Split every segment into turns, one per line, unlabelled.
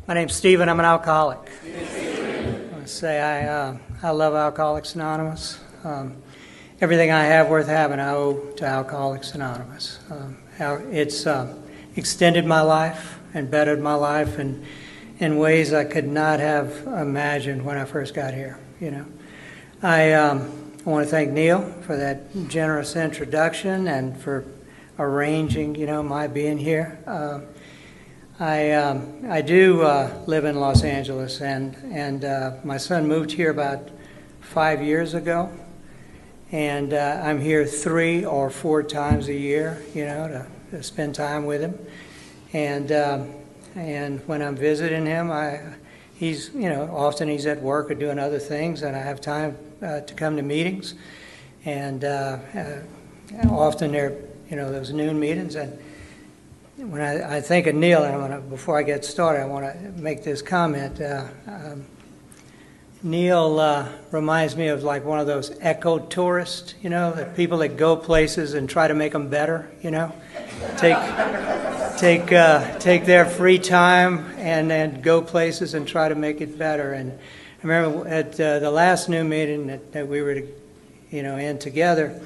My name's Stephen. I'm an alcoholic. I want to say I love Alcoholics Anonymous. Everything I have worth having I owe to Alcoholics Anonymous. It's extended my life and bettered my life in ways I could not have imagined when I first got here. I want to thank Neil for that generous introduction and for arranging, my being here. I do live in Los Angeles, and my son moved here about 5 years ago, and I'm here 3 or 4 times a year, to spend time with him, and when I'm visiting him, he's often he's at work or doing other things, and I have time to come to meetings, and often they're those noon meetings. And when I think of Neil, and before I get started, I want to make this comment. Neil reminds me of like one of those eco tourists, the people that go places and try to make them better, take their free time and then go places and try to make it better. And I remember at the last noon meeting that we were, in together,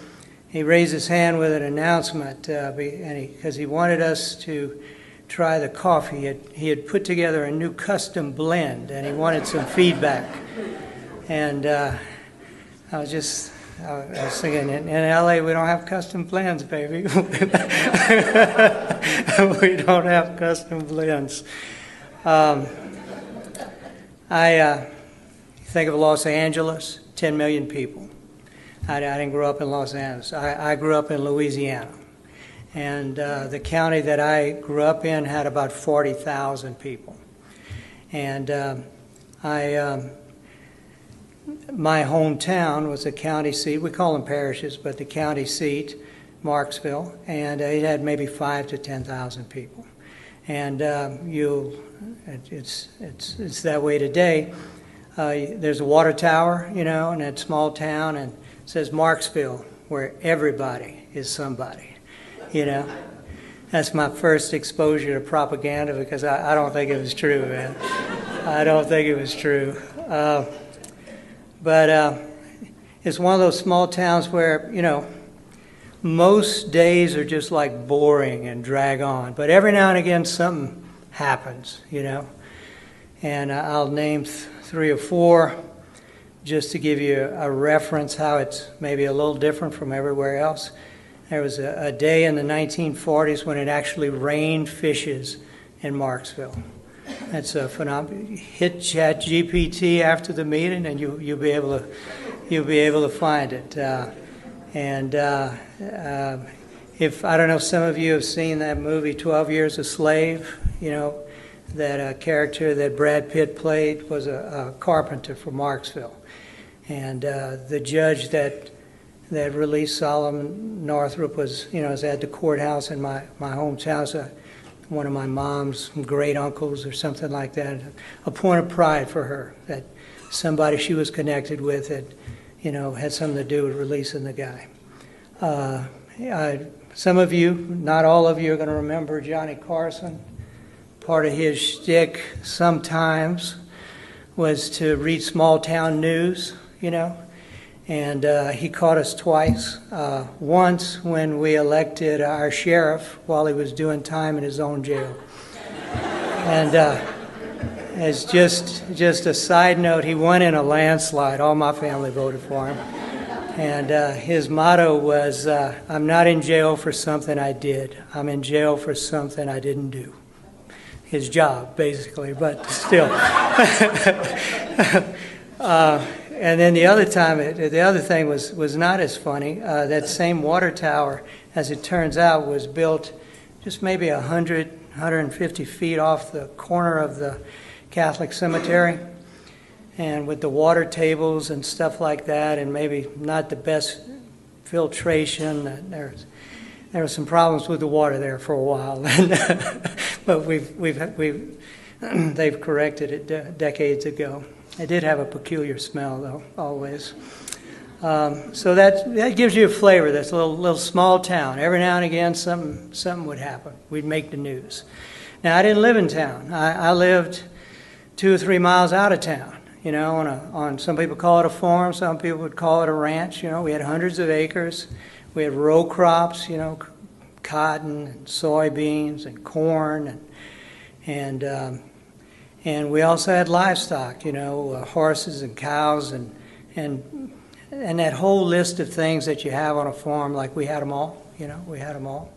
he raised his hand with an announcement, because he wanted us to try the coffee. He had put together a new custom blend, and he wanted some feedback. And I was thinking, in LA we don't have custom blends, baby. We don't have custom blends. I think of Los Angeles, 10 million people. I didn't grow up in Los Angeles. I grew up in Louisiana. And the county that I grew up in had about 40,000 people. And my hometown was a county seat. We call them parishes, but the county seat, Marksville, and it had maybe 5,000 to 10,000 people. And it's that way today. There's a water tower, in that small town, and it says Marksville, where everybody is somebody, That's my first exposure to propaganda, because I don't think it was true, man. I don't think it was true. But it's one of those small towns where, most days are just like boring and drag on. But every now and again something happens, And I'll name 3 or 4 just to give you a reference how it's maybe a little different from everywhere else. There was a day in the 1940s when it actually rained fishes in Marksville. That's a phenomenon. Hit ChatGPT after the meeting, and you'll be able to find it. If I don't know if some of you have seen that movie 12 Years a Slave, that character that Brad Pitt played was a carpenter from Marksville. And the judge that released Solomon Northrop was at the courthouse in my hometown. So one of my mom's great uncles or something like that. A point of pride for her that somebody she was connected with had something to do with releasing the guy. Some of you, not all of you, are going to remember Johnny Carson. Part of his shtick sometimes was to read small town news, and he caught us twice. Once when we elected our sheriff while he was doing time in his own jail. And as just a side note, he won in a landslide. All my family voted for him. And his motto was, I'm not in jail for something I did. I'm in jail for something I didn't do. His job, basically, but still. And then the other thing was not as funny. That same water tower, as it turns out, was built just maybe 150 feet off the corner of the Catholic cemetery. And with the water tables and stuff like that, and maybe not the best filtration, there were some problems with the water there for a while. But they've corrected it decades ago. It did have a peculiar smell, though, always. So that gives you a flavor. That's a little small town. Every now and again, something would happen. We'd make the news. Now, I didn't live in town. I lived 2 or 3 miles out of town. On some people call it a farm, some people would call it a ranch. We had hundreds of acres. We had row crops, cotton and soybeans and corn, and we also had livestock, horses and cows and that whole list of things that you have on a farm. Like we had them all, we had them all,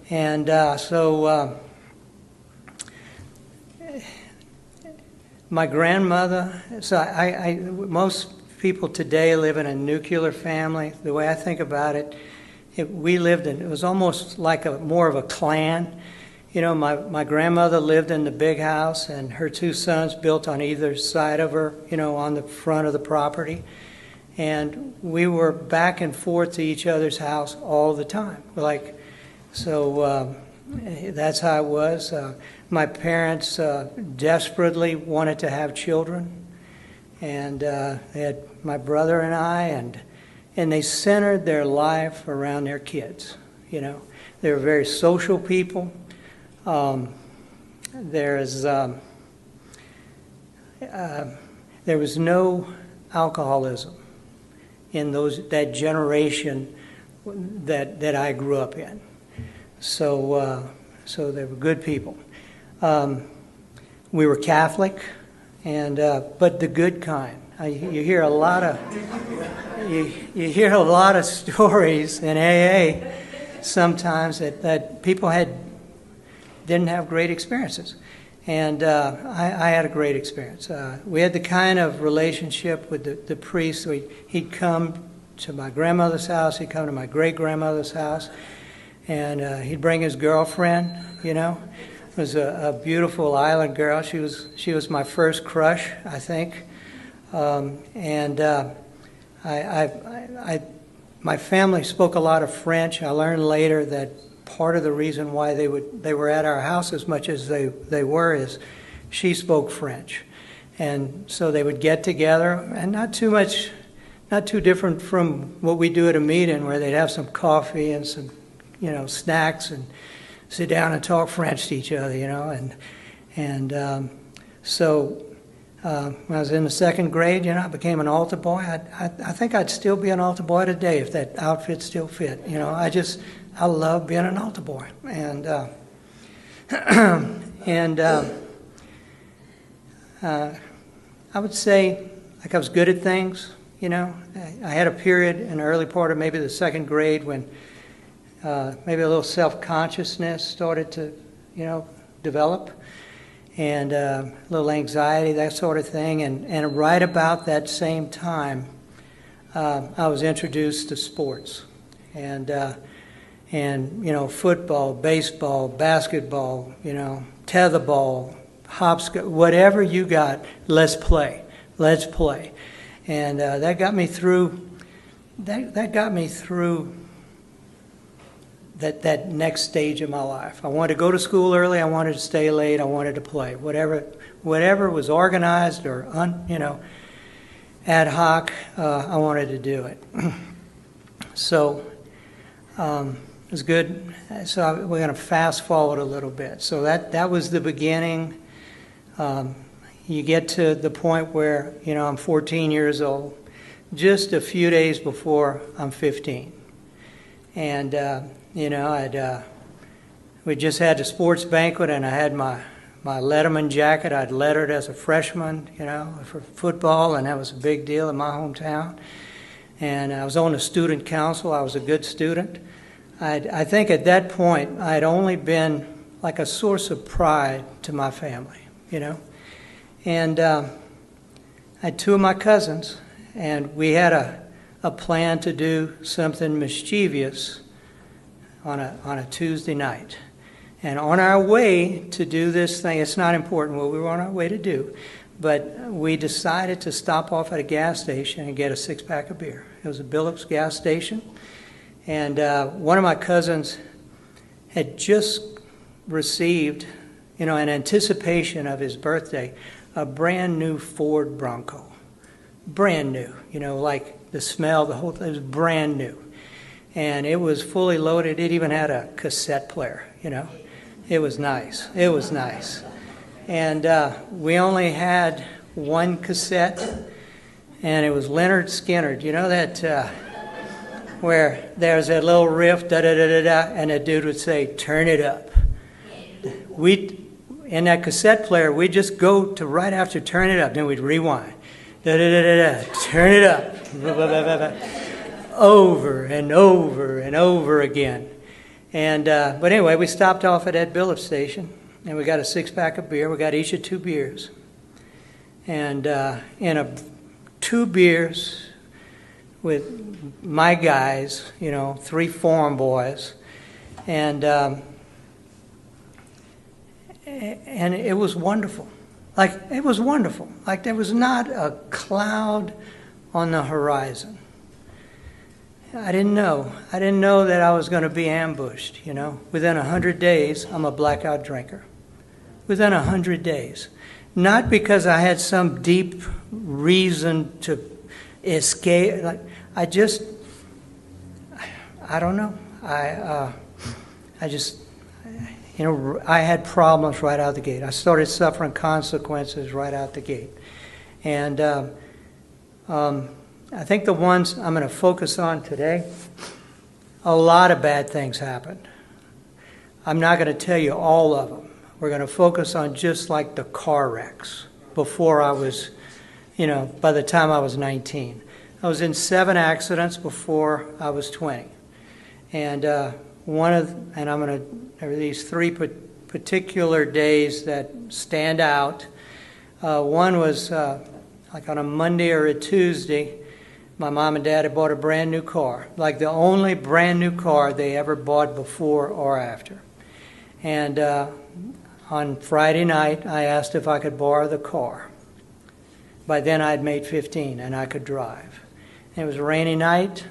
and so. My grandmother, most people today live in a nuclear family. The way I think about it, it was almost like more of a clan. My grandmother lived in the big house, and her 2 sons built on either side of her, on the front of the property. And we were back and forth to each other's house all the time. That's how it was. My parents desperately wanted to have children, and they had my brother and I, and they centered their life around their kids. They were very social people. There was no alcoholism in that generation that I grew up in. So they were good people. We were Catholic, but the good kind. You hear a lot of stories in AA sometimes that people didn't have great experiences, and I had a great experience. We had the kind of relationship with the priest. He'd come to my grandmother's house. He'd come to my great grandmother's house, and he'd bring his girlfriend. It was a beautiful island girl. She was my first crush, I think. My family spoke a lot of French. I learned later that part of the reason why they were at our house as much as they were is she spoke French, and so they would get together, and not too different from what we do at a meeting, where they'd have some coffee and some snacks and sit down and talk French to each other, so when I was in the 2nd grade, I became an altar boy. I think I'd still be an altar boy today if that outfit still fit. I love being an altar boy, and I would say I was good at things. I had a period in the early part of maybe the 2nd grade when maybe a little self-consciousness started to, develop, and a little anxiety, that sort of thing. And right about that same time, I was introduced to sports, and football, baseball, basketball, tetherball, hopscotch, whatever you got, let's play, and that got me through. That got me through that next stage of my life. I wanted to go to school early. I wanted to stay late. I wanted to play. Whatever was organized or ad hoc, I wanted to do it. So it was good. So we're going to fast forward a little bit. So that was the beginning. You get to the point where I'm 14 years old, just a few days before I'm 15, and we just had the sports banquet, and I had my Letterman jacket. I'd lettered as a freshman, for football, and that was a big deal in my hometown. And I was on the student council. I was a good student. I think at that point I'd only been like a source of pride to my family, And I had 2 of my cousins, and we had a plan to do something mischievous on a Tuesday night. And on our way to do this thing, it's not important what we were on our way to do, but we decided to stop off at a gas station and get a 6-pack of beer. It was a Billups gas station, and one of my cousins had just received, in anticipation of his birthday, a brand new Ford Bronco. Brand new, like the smell, the whole thing was brand new. And it was fully loaded. It even had a cassette player, It was nice. And we only had one cassette, and it was Leonard Skinner. Do you know that where there's that little riff, da-da-da-da-da, and the dude would say, "Turn it up." In that cassette player, we'd just go to right after "Turn it up," then we'd rewind. Da-da-da-da-da, turn it up. Over and over and over again. And but anyway, we stopped off at that billet station, and we got a 6-pack of beer. We got each of 2 beers. And in 2 beers with my guys, 3 foreign boys. And it was wonderful. It was wonderful. There was not a cloud on the horizon. I didn't know. I didn't know that I was going to be ambushed, Within 100 days, I'm a blackout drinker. Within 100 days. Not because I had some deep reason to escape. I don't know. I had problems right out the gate. I started suffering consequences right out the gate. And I think the ones I'm going to focus on today, a lot of bad things happened. I'm not going to tell you all of them. We're going to focus on just like the car wrecks before I was, by the time I was 19. I was in 7 accidents before I was 20. And there are these 3 particular days that stand out. One was on a Monday or a Tuesday. My mom and dad had bought a brand new car, the only brand new car they ever bought before or after. And on Friday night, I asked if I could borrow the car. By then, I'd made 15 and I could drive. It was a rainy night.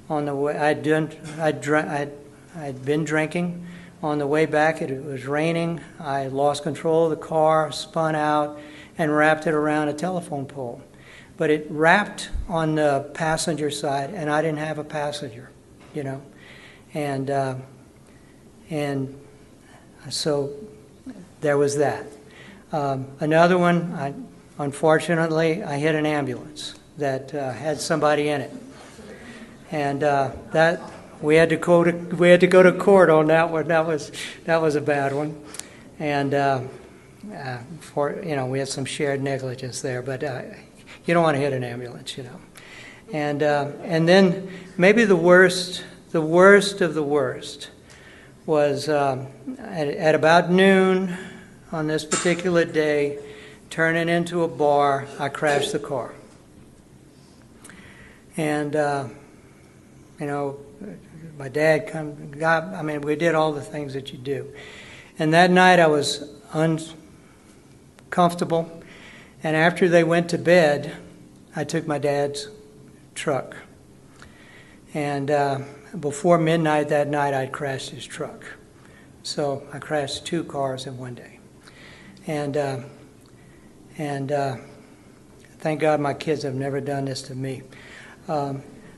On the way, I'd been drinking. On the way back, it was raining. I lost control of the car, spun out, and wrapped it around a telephone pole. But it wrapped on the passenger side, and I didn't have a passenger, And so there was that. Another one, unfortunately, I hit an ambulance that had somebody in it. And that we had to go to court on that one. That was a bad one. And we had some shared negligence there, but you don't want to hit an ambulance, And then maybe the worst of the worst was at about noon on this particular day, turning into a bar, I crashed the car. And my dad we did all the things that you do. And that night I was uncomfortable. And after they went to bed, I took my dad's truck. And before midnight that night, I'd crashed his truck. So I crashed 2 cars in one day. And thank God my kids have never done this to me.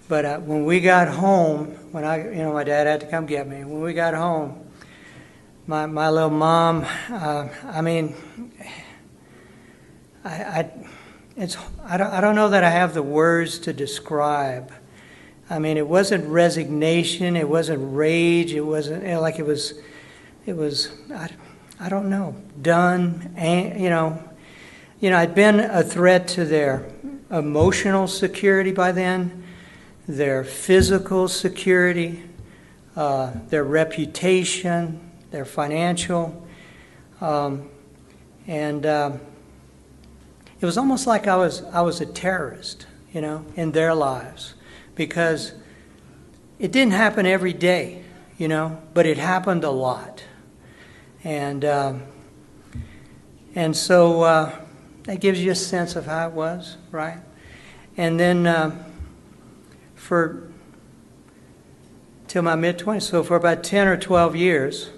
But when we got home, my dad had to come get me. When we got home, my little mom, I don't know that I have the words to describe. It wasn't resignation, it wasn't rage, it wasn't it was I don't know, done. And, I'd been a threat to their emotional security by then, their physical security, their reputation, their financial, and it was almost like I was a terrorist, in their lives, because it didn't happen every day, but it happened a lot, and so that gives you a sense of how it was, right? And then till my mid-20s, so for about 10 or 12 years,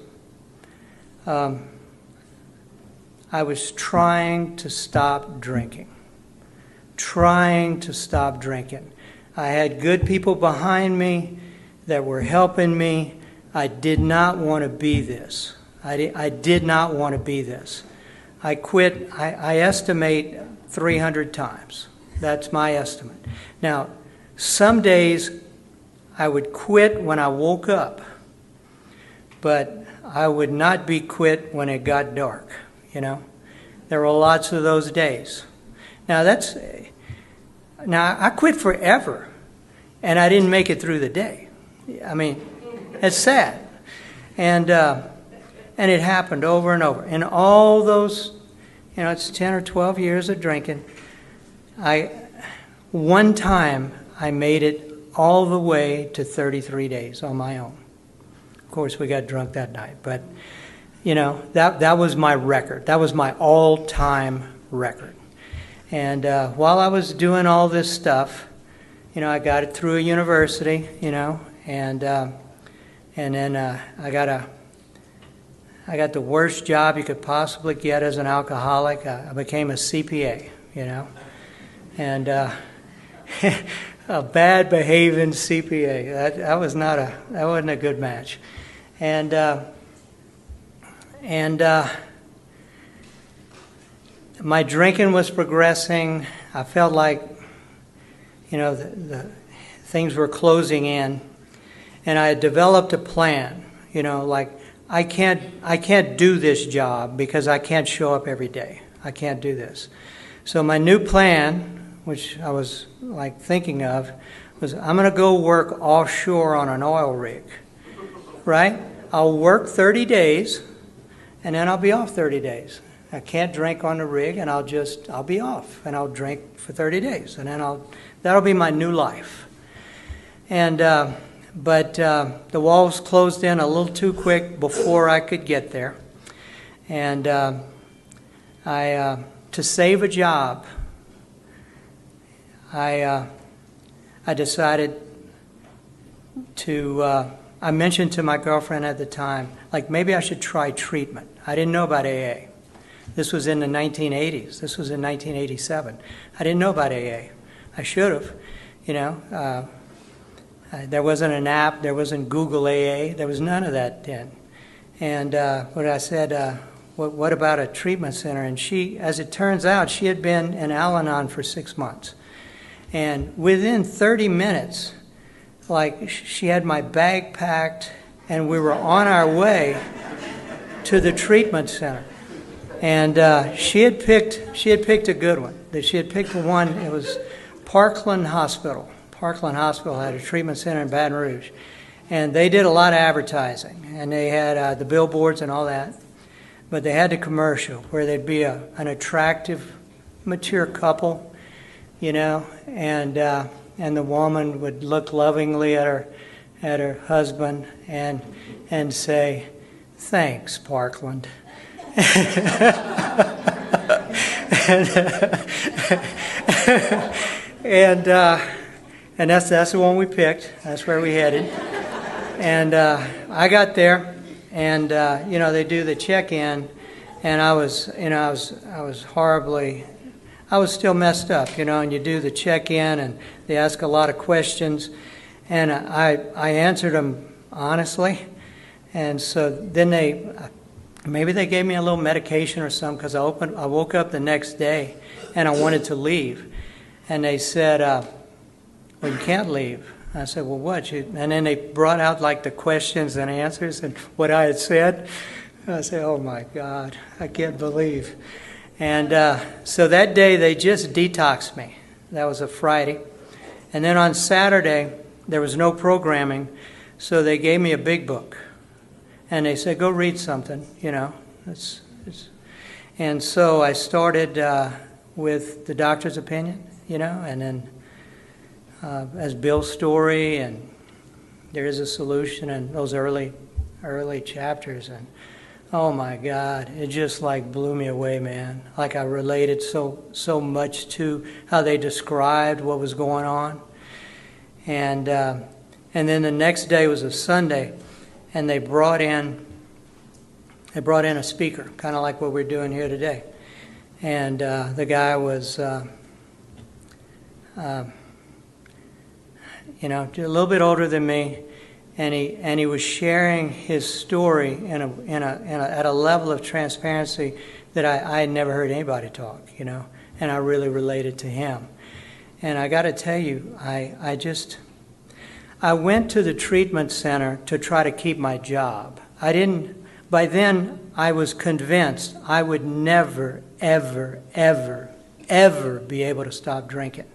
I was trying to stop drinking. I had good people behind me that were helping me. I did not want to be this. I did not want to be this. I quit, I estimate 300 times. That's my estimate. Now, some days I would quit when I woke up, but I would not be quit when it got dark, you know. There were lots of those days. Now I quit forever, and I didn't make it through the day. I mean, it's sad. And it happened over and over. And all those, you know, it's 10 or 12 years of drinking. One time I made it all the way to 33 days on my own. Of course, we got drunk that night. But, you know, that was my record. That was my all-time record. And while I was doing all this stuff, you know, I got it through a university, you know, and then I got the worst job you could possibly get as an alcoholic. I became a CPA, you know, and a bad behaving CPA. That wasn't a good match, and my drinking was progressing. I felt like, you know, the things were closing in, and I had developed a plan. You know, like I can't do this job because I can't show up every day. I can't do this. So my new plan, which I was like thinking of, was I'm going to go work offshore on an oil rig. Right? I'll work 30 days, and then I'll be off 30 days. I can't drink on the rig, and I'll be off, and I'll drink for 30 days, and then that'll be my new life. And but the walls closed in a little too quick before I could get there, and to save a job, I decided to. I mentioned to my girlfriend at the time, like maybe I should try treatment. I didn't know about AA. This was in the 1980s. This was in 1987. I didn't know about AA. I should have, you know. There wasn't an app. There wasn't Google AA. There was none of that then. And what I said, what about a treatment center? And she, as it turns out, she had been in Al-Anon for 6 months. And within 30 minutes, like she had my bag packed, and we were on our way to the treatment center. And she had picked a good one. She had picked one. It was Parkland Hospital. Parkland Hospital had a treatment center in Baton Rouge, and they did a lot of advertising, and they had the billboards and all that. But they had the commercial where there'd be an attractive, mature couple, you know, and the woman would look lovingly at her husband and say, "Thanks, Parkland." And that's the one we picked. That's where we headed. And I got there, and you know, they do the check-in, and I was still messed up, you know. And you do the check-in, and they ask a lot of questions, and I answered them honestly, and so then maybe they gave me a little medication or something, because I woke up the next day and I wanted to leave, and they said, "Well, you can't leave." I said, "Well, what?" And then they brought out like the questions and answers and what I had said. I said, "Oh my God, I can't believe." And so that day they just detoxed me. That was a Friday. And then on Saturday there was no programming, so they gave me a big book. And they said, "Go read something, you know." And so I started with The Doctor's Opinion, you know, and then as Bill's story, and There is a Solution, and those early chapters. And oh my God, it just like blew me away, man. Like I related so much to how they described what was going on. And then the next day was a Sunday, and they brought in a speaker, kind of like what we're doing here today. And the guy was, you know, a little bit older than me, and he was sharing his story at a level of transparency that I had never heard anybody talk, you know, and I really related to him. And I got to tell you, I went to the treatment center to try to keep my job. By then I was convinced I would never, ever, ever, ever be able to stop drinking.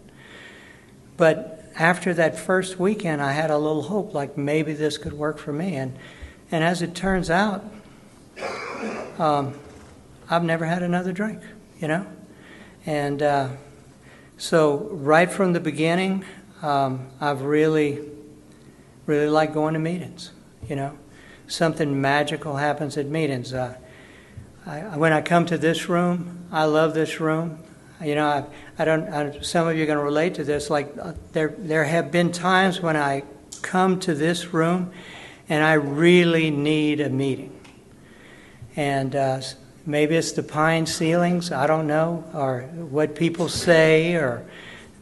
But after that first weekend, I had a little hope, like maybe this could work for me. And as it turns out, I've never had another drink, you know. And so right from the beginning, I've really liked going to meetings, you know. Something magical happens at meetings. When I come to this room, I love this room. You know, some of you are going to relate to this. Like there have been times when I come to this room and I really need a meeting. And maybe it's the pine ceilings, I don't know, or what people say, or,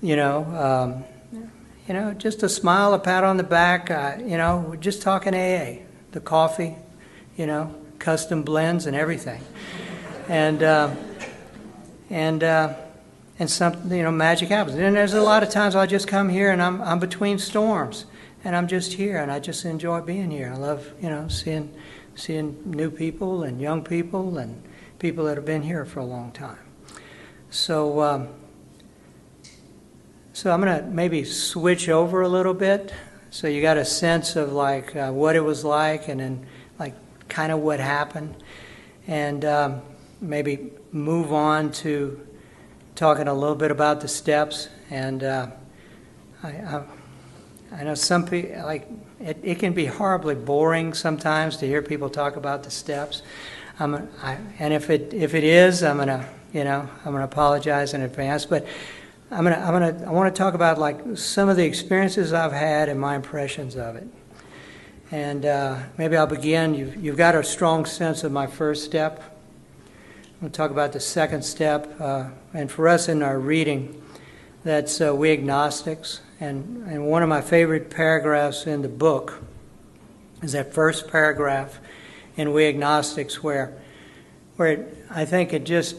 you know, just a smile, a pat on the back, you know, we're just talking AA, the coffee, you know, custom blends and everything. And something, you know, magic happens. And there's a lot of times I just come here and I'm between storms, and I'm just here, and I just enjoy being here. I love, you know, seeing new people and young people and people that have been here for a long time. So I'm going to maybe switch over a little bit, so you got a sense of like what it was like, and then like kind of what happened, and maybe move on to talking a little bit about the steps. And I know some people, like, it can be horribly boring sometimes to hear people talk about the steps. And if it is, I'm gonna apologize in advance. But I want to talk about like some of the experiences I've had and my impressions of it. And maybe I'll begin. You've got a strong sense of my first step. I'm going to talk about the second step. And for us in our reading, that's we agnostics. And one of my favorite paragraphs in the book is that first paragraph in We Agnostics, where I think it just,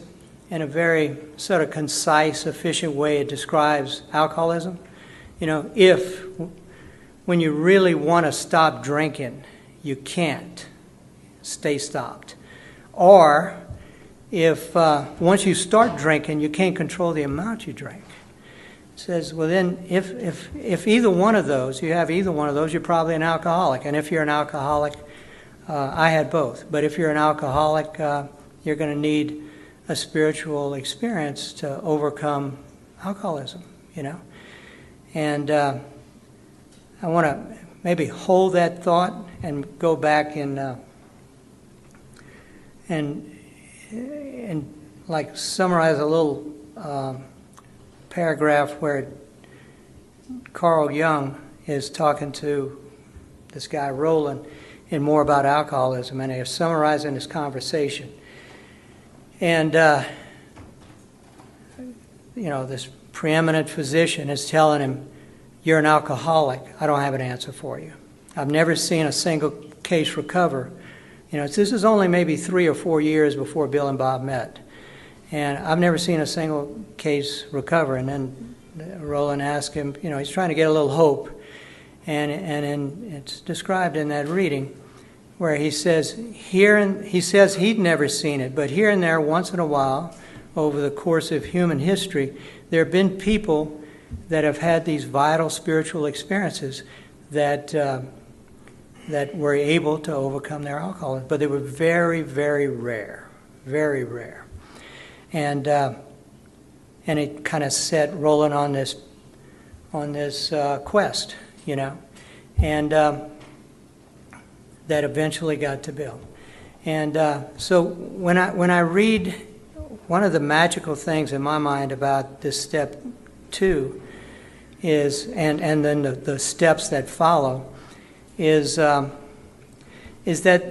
in a very sort of concise, efficient way, it describes alcoholism. You know, when you really want to stop drinking, you can't stay stopped. Or if once you start drinking, you can't control the amount you drink. It says, well then, if either one of those, you have either one of those, you're probably an alcoholic. And if you're an alcoholic, I had both. But if you're an alcoholic, you're going to need a spiritual experience to overcome alcoholism, you know. And I want to maybe hold that thought and go back and like summarize a little paragraph where Carl Jung is talking to this guy Roland and more about alcoholism, and they're summarizing this conversation. And you know, this preeminent physician is telling him, "You're an alcoholic. I don't have an answer for you. I've never seen a single case recover." You know, this is only maybe 3 or 4 years before Bill and Bob met. And I've never seen a single case recover. And then Roland asked him, you know, he's trying to get a little hope. And it's described in that reading where he says, he says he'd never seen it, but here and there, once in a while, over the course of human history, there have been people that have had these vital spiritual experiences that were able to overcome their alcoholism. But they were very, very rare, very rare. And it kind of set Roland on this quest, you know, and that eventually got to Bill. And so when I read, one of the magical things in my mind about this step 2 is, and then the steps that follow, is that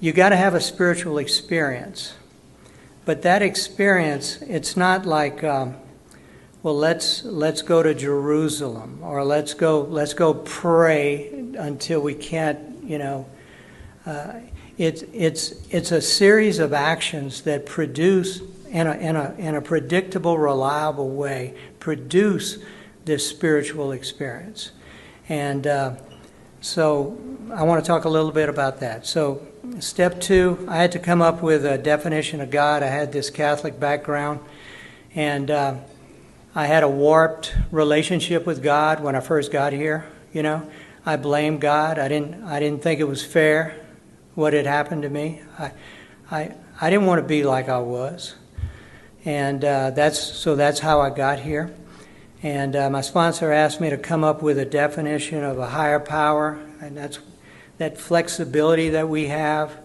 you got to have a spiritual experience. But that experience, it's not like, well, let's go to Jerusalem, or let's go pray until we can't, you know. it's a series of actions that produce in a predictable, reliable way, produce this spiritual experience. And so I want to talk a little bit about that. So step 2, I had to come up with a definition of God. I had this Catholic background, and I had a warped relationship with God when I first got here. You know, I blamed God. I didn't think it was fair what had happened to me. I didn't want to be like I was, and that's how I got here. And my sponsor asked me to come up with a definition of a higher power, and that's that flexibility that we have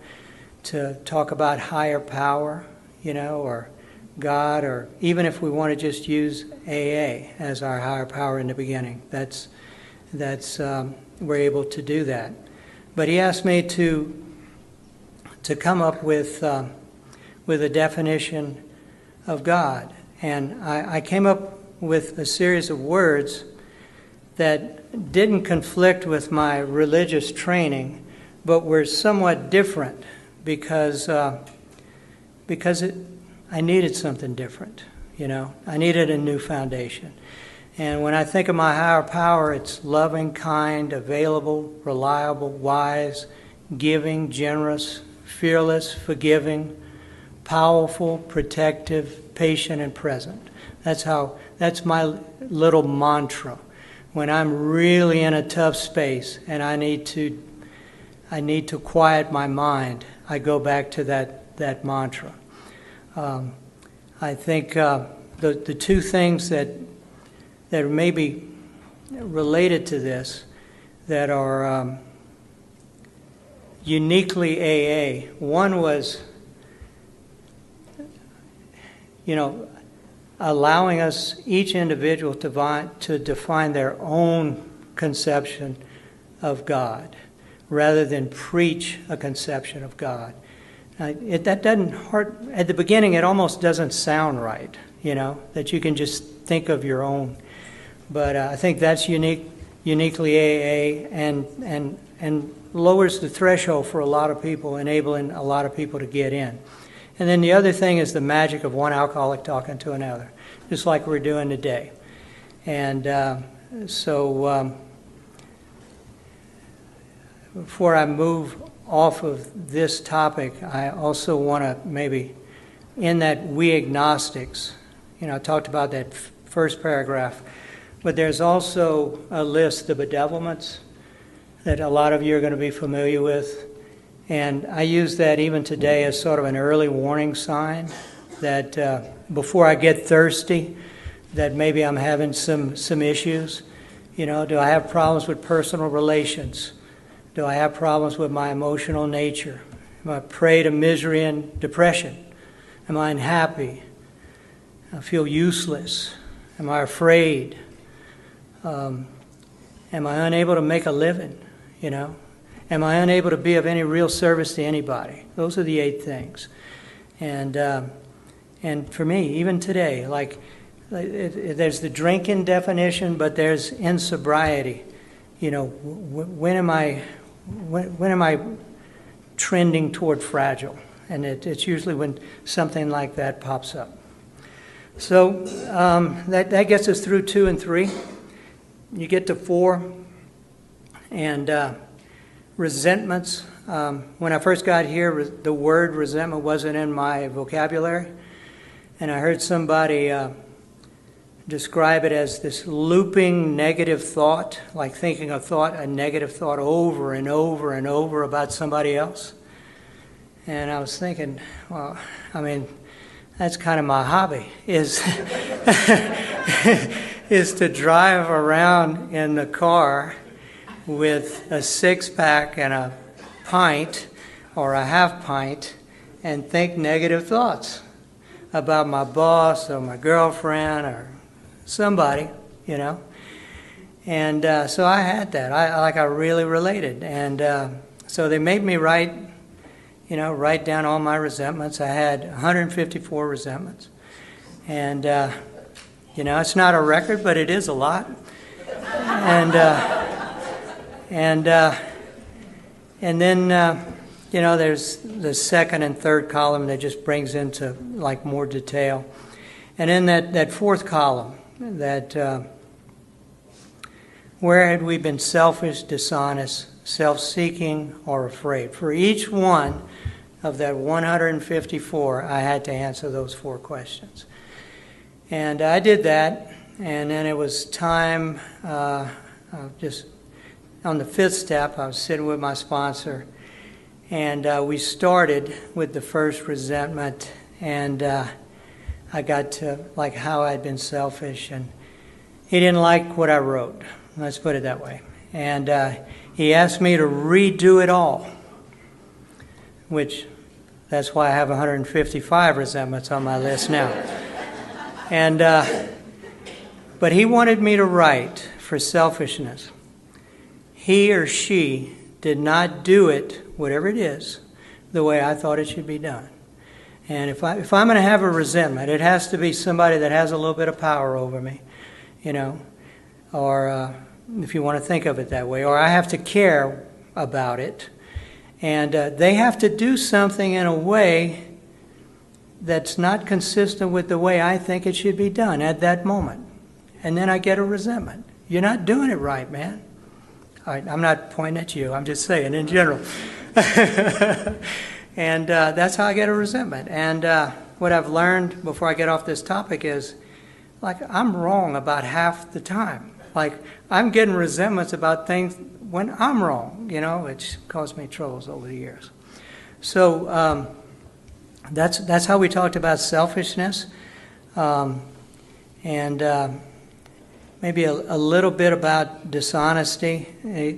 to talk about higher power, you know, or God, or even if we want to just use AA as our higher power in the beginning, that's we're able to do that. But he asked me to come up with a definition of God, and I came up with a series of words that didn't conflict with my religious training, but were somewhat different because I needed something different. You know, I needed a new foundation. And when I think of my higher power, it's loving, kind, available, reliable, wise, giving, generous, fearless, forgiving, powerful, protective, patient, and present. That's my little mantra. When I'm really in a tough space and I need to quiet my mind, I go back to that mantra. I think the two things that may be related to this that are uniquely AA. One was, you know, allowing us, each individual, to define their own conception of God, rather than preach a conception of God. That doesn't hurt. At the beginning, it almost doesn't sound right, you know, that you can just think of your own. But I think that's uniquely AA, and lowers the threshold for a lot of people, enabling a lot of people to get in. And then the other thing is the magic of one alcoholic talking to another, just like we're doing today. And so before I move off of this topic, I also want to maybe, in that we agnostics, you know, I talked about that first paragraph, but there's also a list of bedevilments that a lot of you are going to be familiar with. And I use that even today as sort of an early warning sign that before I get thirsty, that maybe I'm having some issues. You know, do I have problems with personal relations? Do I have problems with my emotional nature? Am I prey to misery and depression? Am I unhappy? I feel useless. Am I afraid? Am I unable to make a living? You know? Am I unable to be of any real service to anybody? Those are the 8 things. And for me, even today, like there's the drinking definition, but there's insobriety. You know, when am I trending toward fragile? And it's usually when something like that pops up. So that gets us through 2 and 3. You get to 4, and resentments. When I first got here, the word resentment wasn't in my vocabulary, and I heard somebody describe it as this looping negative thought, like thinking a negative thought over and over and over about somebody else. And I was thinking, well, I mean, that's kind of my hobby, is is to drive around in the car with a 6-pack and a pint or a half pint and think negative thoughts about my boss or my girlfriend or somebody, you know. And so I had that. I really related. And so they made me write down all my resentments. I had 154 resentments. And, it's not a record, but it is a lot. And then, you know, there's the second and third column that just brings into like more detail. And in that fourth column, that where had we been selfish, dishonest, self-seeking, or afraid? For each one of that 154, I had to answer those 4 questions. And I did that, and then it was time, just on the 5th step, I was sitting with my sponsor, and we started with the first resentment, and I got to like how I'd been selfish, and he didn't like what I wrote. Let's put it that way. And he asked me to redo it all, which that's why I have 155 resentments on my list now. And but he wanted me to write for selfishness. He or she did not do it, whatever it is, the way I thought it should be done. And if I'm going to have a resentment, it has to be somebody that has a little bit of power over me, you know, or if you want to think of it that way, or I have to care about it, and they have to do something in a way that's not consistent with the way I think it should be done at that moment. And then I get a resentment. You're not doing it right, man. All right, I'm not pointing at you. I'm just saying in general. And that's how I get a resentment. And what I've learned before I get off this topic is, like, I'm wrong about half the time. Like, I'm getting resentments about things when I'm wrong, you know, which caused me troubles over the years. So that's how we talked about selfishness, and maybe a little bit about dishonesty.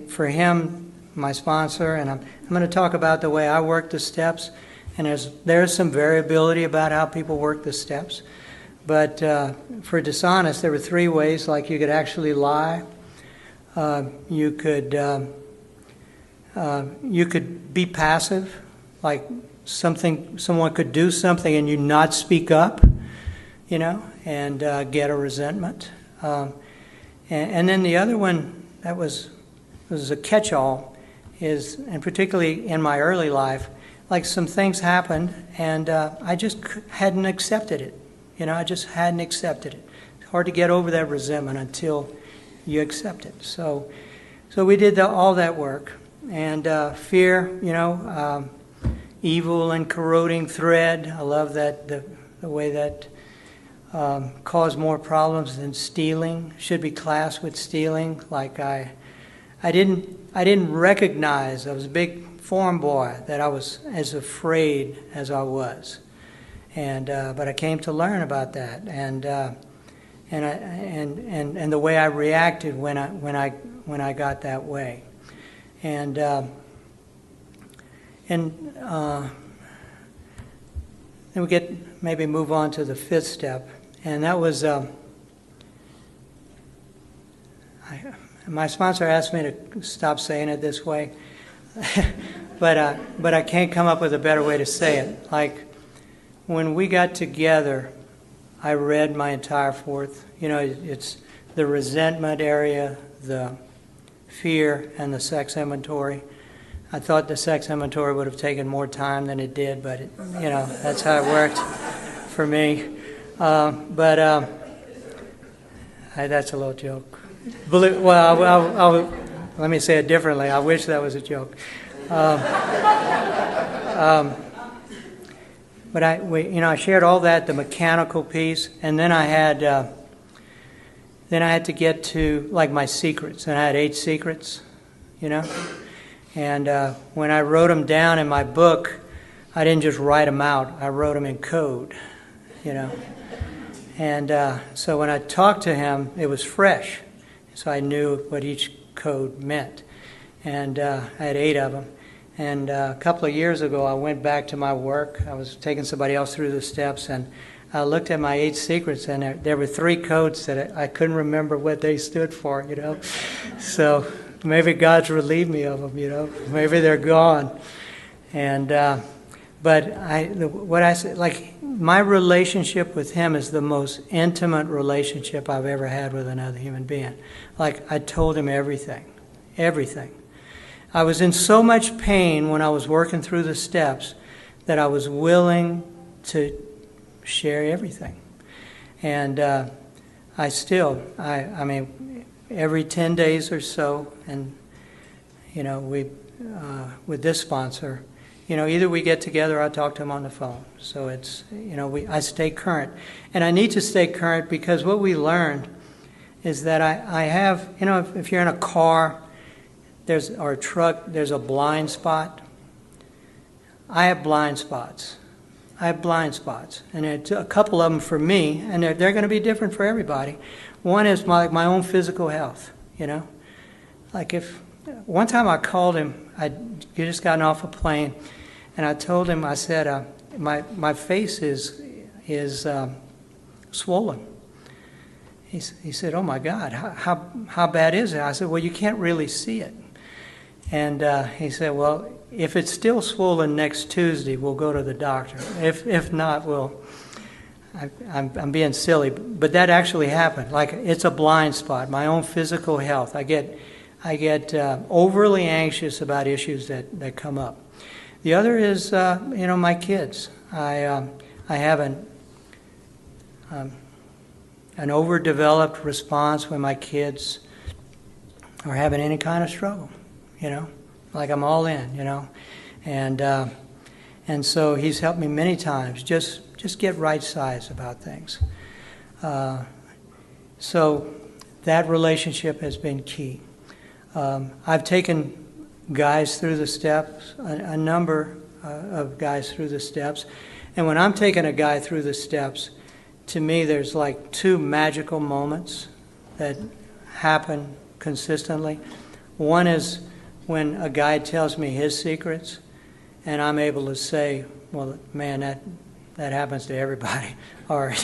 For him, my sponsor, and I'm going to talk about the way I work the steps, and there's some variability about how people work the steps. But for dishonest, there were 3 ways. Like, you could actually lie. You could be passive, like someone could do something and you not speak up, you know, and get a resentment. And then the other one that was a catch-all is, and particularly in my early life, like some things happened and I just hadn't accepted it. You know, I just hadn't accepted it. It's hard to get over that resentment until you accept it. So we did all that work. And fear, you know, evil and corroding thread. I love that the way that caused more problems than stealing. Should be classed with stealing. Like I didn't recognize. I was a big farm boy that I was as afraid as I was. And but I came to learn about that, and the way I reacted when I got that way, and then we maybe move on to the 5th step, and that was my sponsor asked me to stop saying it this way, but I can't come up with a better way to say it. Like, when we got together, I read my entire 4th. You know, it's the resentment area, the fear, and the sex inventory. I thought the sex inventory would have taken more time than it did, but you know, that's how it worked for me. But that's a little joke. Well, let me say it differently. I wish that was a joke. But I shared all that, the mechanical piece, and then I had to get to like my secrets, and I had 8 secrets, you know. And when I wrote them down in my book, I didn't just write them out. I wrote them in code, you know. And so when I talked to him, it was fresh, so I knew what each code meant. And I had 8 of them. And a couple of years ago, I went back to my work. I was taking somebody else through the steps, and I looked at my 8 secrets, and there were 3 codes that I couldn't remember what they stood for, you know. So maybe God's relieved me of them, you know. Maybe they're gone. And but what I said, like, my relationship with him is the most intimate relationship I've ever had with another human being. Like, I told him everything. I was in so much pain when I was working through the steps that I was willing to share everything. And I mean, every 10 days or so, and, we, with this sponsor, either we get together or I talk to him on the phone. So it's, I stay current. And I need to stay current because what we learned is that I have, if you're in a car or a truck, there's a blind spot. I have blind spots. And it's a couple of them for me, and they're going to be different for everybody. One is my own physical health, Like one time I called him, I'd just gotten off a plane, and I told him, I said, my face is swollen. He said, "Oh my God, how bad is it?" I said, "Well, you can't really see it." And he said, "Well, if it's still swollen next Tuesday, we'll go to the doctor. If not, I'm being silly, but that actually happened. Like, it's a blind spot. My own physical health. I get overly anxious about issues that come up. The other is, my kids. I have an overdeveloped response when my kids are having any kind of struggle. Like I'm all in, and so he's helped me many times just get right size about things. So that relationship has been key. I've taken guys through the steps, a number of guys through the steps, and when I'm taking a guy through the steps, to me there's like two magical moments that happen consistently. One is when a guy tells me his secrets, and I'm able to say, "Well, man, that happens to everybody," or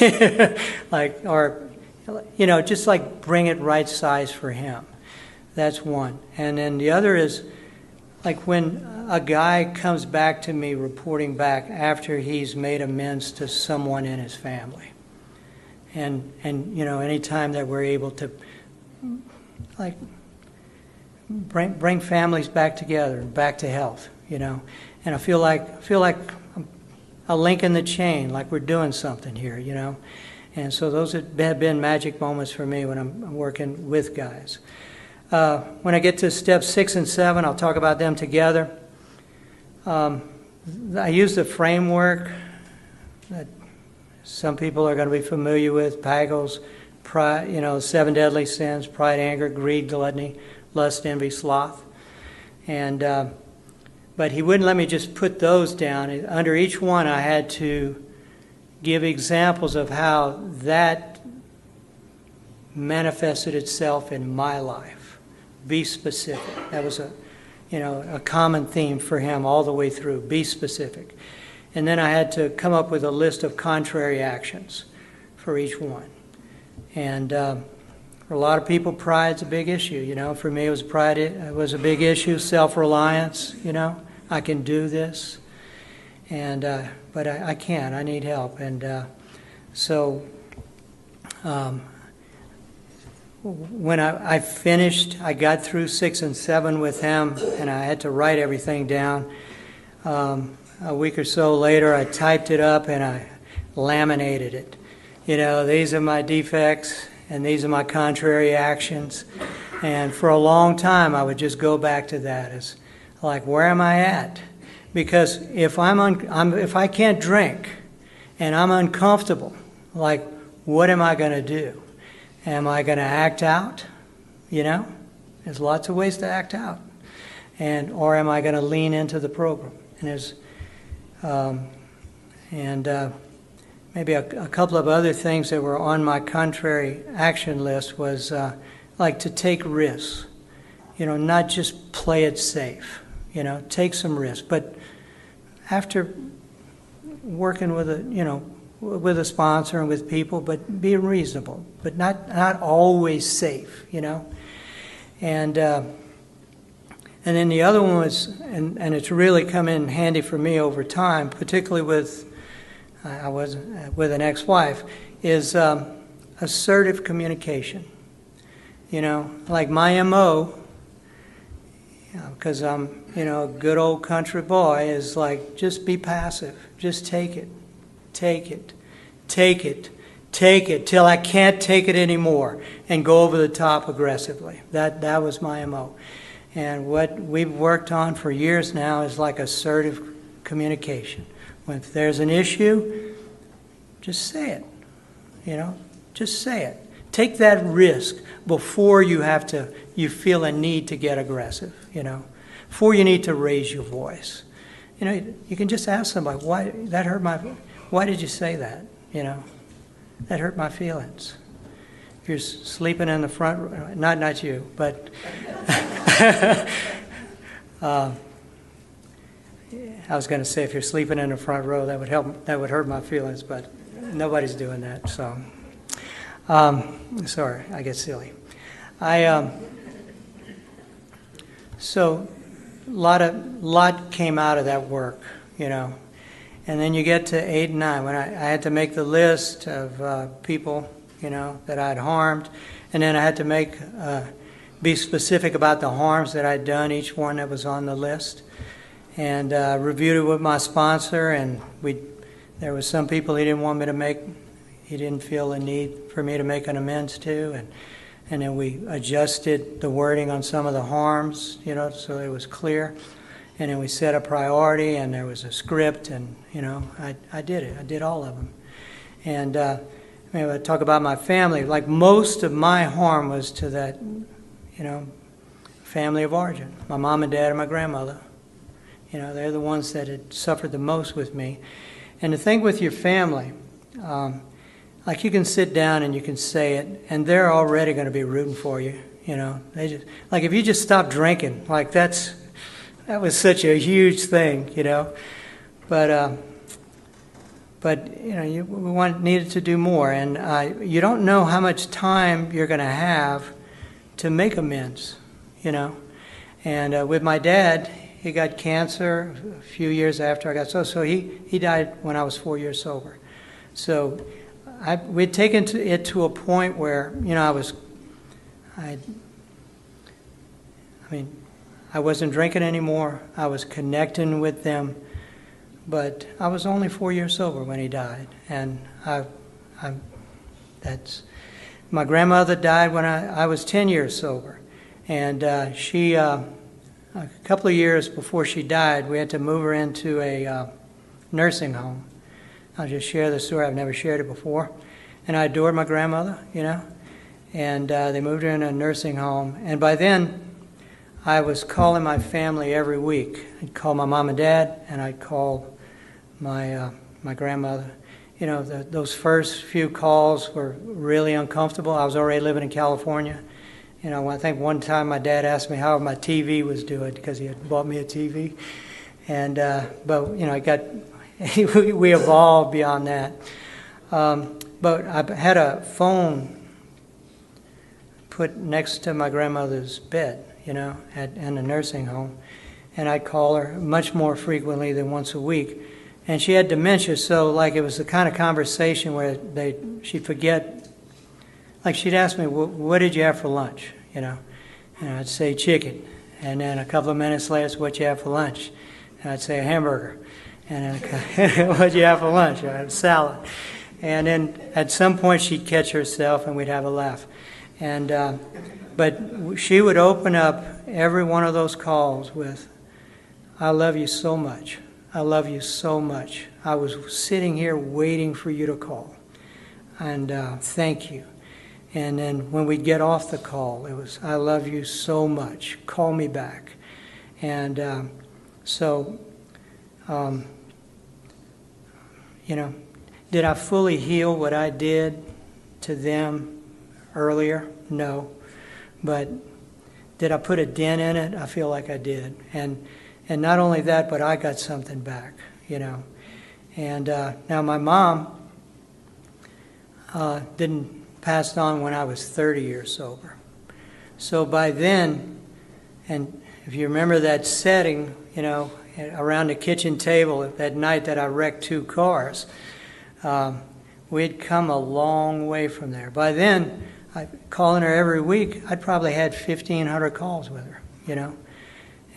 just like bring it right size for him. That's one. And then the other is like when a guy comes back to me reporting back after he's made amends to someone in his family, and anytime that we're able to like bring families back together, back to health, and I feel like I'm a link in the chain, like we're doing something here, and so those have been magic moments for me when I'm working with guys. When I get to steps 6 and 7, I'll talk about them together. I use the framework that some people are going to be familiar with, Pagel's, pride, 7 deadly sins: pride, anger, greed, gluttony, lust, envy, sloth. And but he wouldn't let me just put those down. Under each one, I had to give examples of how that manifested itself in my life. Be specific. That was a common theme for him all the way through. Be specific. And then I had to come up with a list of contrary actions for each one. And for a lot of people, pride's a big issue. For me, it was a big issue. Self-reliance. I can do this, and but I can't. I need help. And so when I finished, I got through 6 and 7 with him, and I had to write everything down. A week or so later, I typed it up and I laminated it. These are my defects and these are my contrary actions. And for a long time, I would just go back to that as like, where am I at? Because if if I can't drink and I'm uncomfortable, like, what am I going to do? Am I going to act out? There's lots of ways to act out. Or am I going to lean into the program? And maybe a couple of other things that were on my contrary action list was like to take risks. Not just play it safe. Take some risks. But after working with a sponsor and with people, but be reasonable, but not always safe. And then the other one was, and it's really come in handy for me over time, particularly with an ex-wife, is assertive communication. Like my MO because I'm, a good old country boy is like, just be passive. Just take it, take it, take it, take it, till I can't take it anymore, and go over the top aggressively. That was my MO. And what we've worked on for years now is like assertive communication. If there's an issue, just say it, just say it. Take that risk before you feel a need to get aggressive, before you need to raise your voice. You can just ask somebody, why did you say that? That hurt my feelings. If you're sleeping in the front, not you, but I was going to say if you're sleeping in the front row, that would hurt my feelings, but nobody's doing that, so. Sorry, I get silly. So a lot came out of that work, and then you get to 8 and 9 when I had to make the list of people, that I'd harmed, and then I had to be specific about the harms that I'd done, each one that was on the list, and reviewed it with my sponsor, and there was some people he didn't feel the need for me to make an amends to, and then we adjusted the wording on some of the harms, so it was clear, and then we set a priority, and there was a script, and I did it. I did all of them, and I talk about my family. Like most of my harm was to that, family of origin, my mom and dad and my grandmother. They're the ones that had suffered the most with me, and the thing with your family. Like you can sit down and you can say it, and they're already going to be rooting for you. They just if you just stop drinking, that was such a huge thing, But we needed to do more, and you don't know how much time you're going to have to make amends, And with my dad, he got cancer a few years after I got so he died when I was 4 years sober. So. We'd taken it to a point where, I wasn't drinking anymore. I was connecting with them, but I was only 4 years sober when he died, and my grandmother died when I was 10 years sober, and she a couple of years before she died, we had to move her into a nursing home. I'll just share the story. I've never shared it before. And I adored my grandmother, and they moved her in a nursing home. And by then, I was calling my family every week. I'd call my mom and dad, and I'd call my grandmother. Those first few calls were really uncomfortable. I was already living in California. I think one time my dad asked me how my TV was doing because he had bought me a TV. And we evolved beyond that. But I had a phone put next to my grandmother's bed, in the nursing home. And I'd call her much more frequently than once a week. And she had dementia, so it was the kind of conversation where she'd forget. She'd ask me, what did you have for lunch? And I'd say chicken. And then a couple of minutes later, what'd you have for lunch? And I'd say a hamburger. And then, what'd you have for lunch? I had salad. And then at some point she'd catch herself and we'd have a laugh. And but she would open up every one of those calls with, I love you so much. I love you so much. I was sitting here waiting for you to call. And thank you. And then when we'd get off the call, it was, I love you so much. Call me back. And did I fully heal what I did to them earlier? No. But did I put a dent in it? I feel like I did. And not only that, but I got something back, And now my mom passed on when I was 30 years sober. So by then, and if you remember that setting, around the kitchen table that night that I wrecked 2 cars, we'd come a long way from there. By then, calling her every week, I'd probably had 1,500 calls with her,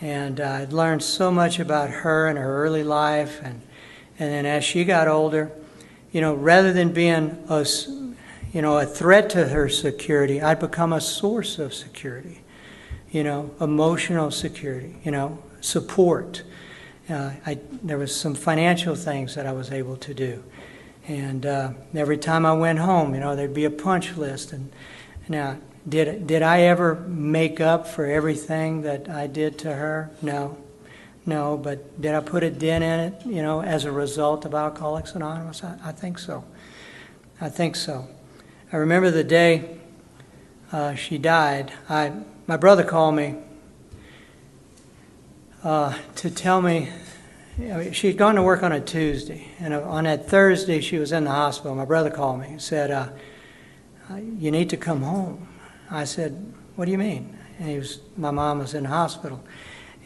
And I'd learned so much about her and her early life. And then as she got older, rather than being a threat to her security, I'd become a source of security, emotional security, support. There was some financial things that I was able to do. And every time I went home, there'd be a punch list. And now, did I ever make up for everything that I did to her? No, but did I put a dent in it, as a result of Alcoholics Anonymous? I think so. I I remember the day she died. My brother called me to tell me, she'd gone to work on a Tuesday, and on that Thursday she was in the hospital. My brother called me and said, you need to come home. I said, what do you mean? And my mom was in the hospital,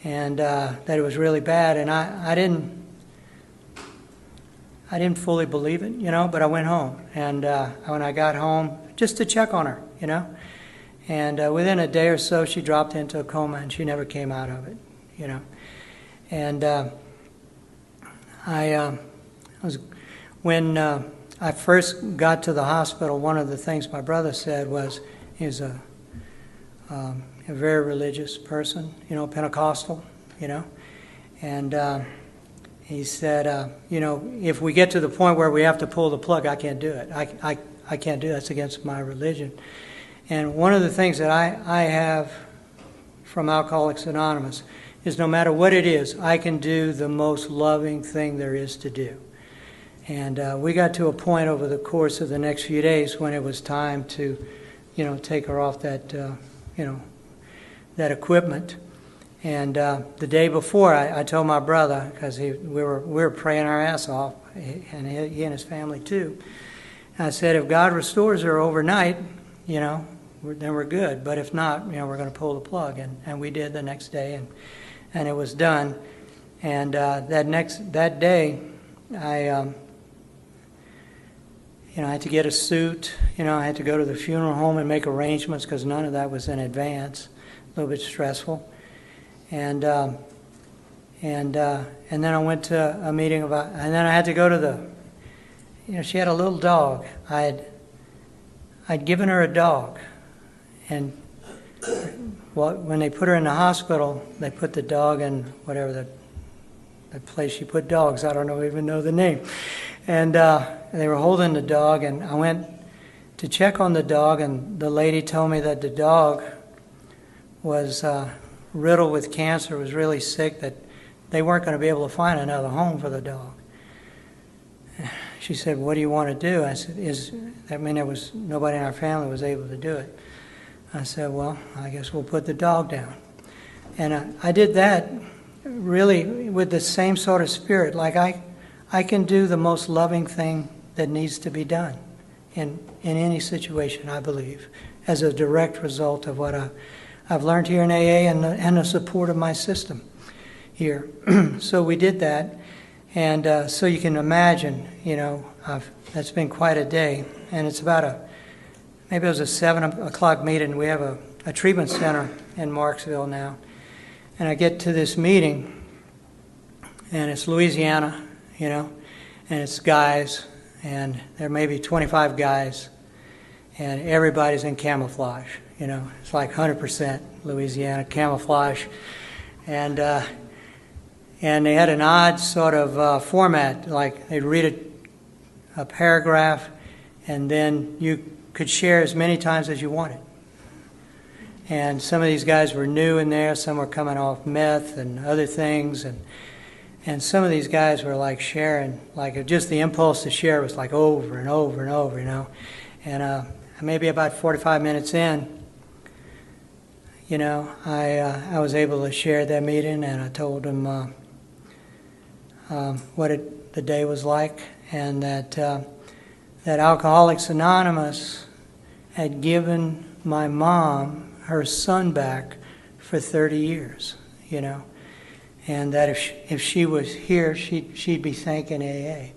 and that it was really bad, and I didn't fully believe it, but I went home, and when I got home, just to check on her, and within a day or so, she dropped into a coma, and she never came out of it, and when I first got to the hospital, one of the things my brother said was, he's a very religious person, Pentecostal, and he said, if we get to the point where we have to pull the plug, I can't do it. I can't do it. That's against my religion. And one of the things that I have from Alcoholics Anonymous is no matter what it is, I can do the most loving thing there is to do. And we got to a point over the course of the next few days when it was time to, take her off that, that equipment. And the day before, I told my brother, because we were praying our ass off, and he and his family too. And I said, if God restores her overnight, then we're good. But if not, we're going to pull the plug. And we did the next day, and it was done. And that day, I had to get a suit. I had to go to the funeral home and make arrangements because none of that was in advance. A little bit stressful. And then I went to a meeting and then I had to go to she had a little dog. I'd given her a dog, and when they put her in the hospital, they put the dog in whatever the place you put dogs. I don't even know the name. And they were holding the dog, and I went to check on the dog, and the lady told me that the dog was riddled with cancer, was really sick, that they weren't going to be able to find another home for the dog. She said, what do you want to do? I said, there was nobody in our family was able to do it. I said, well, I guess we'll put the dog down. And I did that really with the same sort of spirit, like I can do the most loving thing that needs to be done in any situation, I believe, as a direct result of what I've learned here in AA and the support of my system here. So we did that, and so you can imagine, that's been quite a day, and it's maybe it was a 7 o'clock meeting. We have a treatment center in Marksville now, and I get to this meeting, and it's Louisiana, and it's guys, and there may be 25 guys, and everybody's in camouflage. It's like 100% Louisiana camouflage. And they had an odd sort of format, like they'd read a paragraph, and then you could share as many times as you wanted. And some of these guys were new in there, some were coming off meth and other things, and some of these guys were like sharing, like just the impulse to share was like over and over and over, And maybe about 45 minutes in, I was able to share that meeting, and I told them what the day was like, and that Alcoholics Anonymous had given my mom her son back for 30 years, and that if she was here, she'd be thanking AA,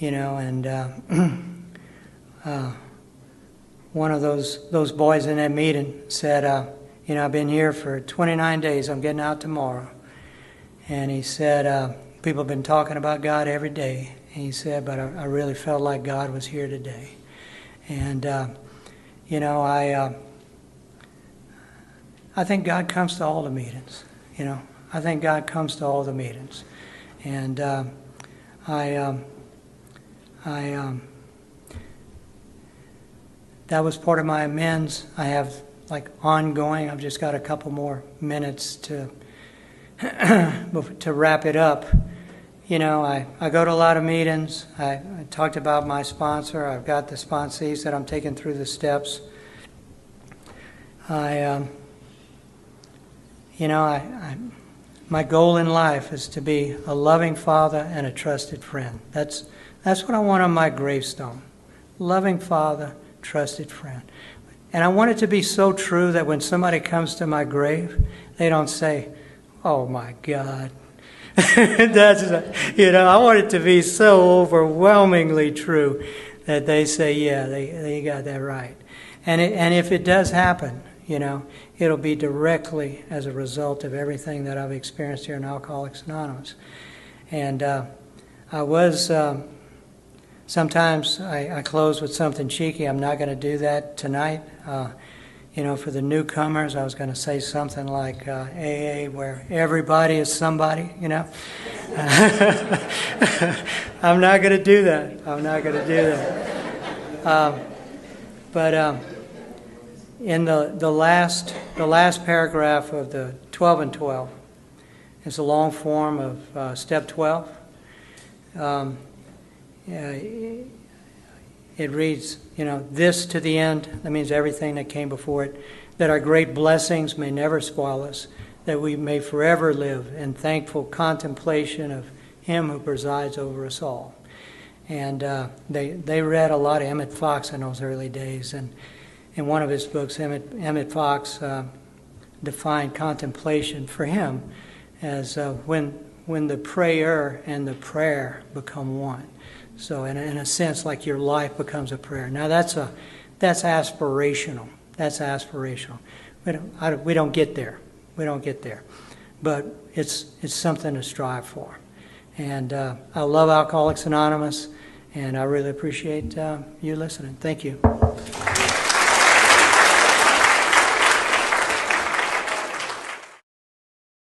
and one of those boys in that meeting said, I've been here for 29 days. I'm getting out tomorrow. And he said, people have been talking about God every day. And he said, but I really felt like God was here today. And, I think God comes to all the meetings. I think God comes to all the meetings. And that was part of my amends. I have ongoing. I've just got a couple more minutes to wrap it up. I go to a lot of meetings. I talked about my sponsor. I've got the sponsees that I'm taking through the steps. My goal in life is to be a loving father and a trusted friend. That's what I want on my gravestone. Loving father, trusted friend. And I want it to be so true that when somebody comes to my grave, they don't say, "Oh my God." I want it to be so overwhelmingly true that they say, "Yeah, they got that right." And if it does happen, it'll be directly as a result of everything that I've experienced here in Alcoholics Anonymous. And sometimes I close with something cheeky. I'm not going to do that tonight. For the newcomers, I was going to say something like AA, where everybody is somebody, I'm not going to do that. But in the last paragraph of the 12 and 12, it's a long form of step 12. It reads, this to the end. That means everything that came before it. That our great blessings may never spoil us. That we may forever live in thankful contemplation of Him who presides over us all. And they read a lot of Emmett Fox in those early days. And in one of his books, Emmett Fox defined contemplation for him as when the prayer and the prayer become one. So in a sense, like your life becomes a prayer. Now that's aspirational. That's aspirational. We don't get there. We don't get there. But it's something to strive for. And I love Alcoholics Anonymous, and I really appreciate you listening. Thank you.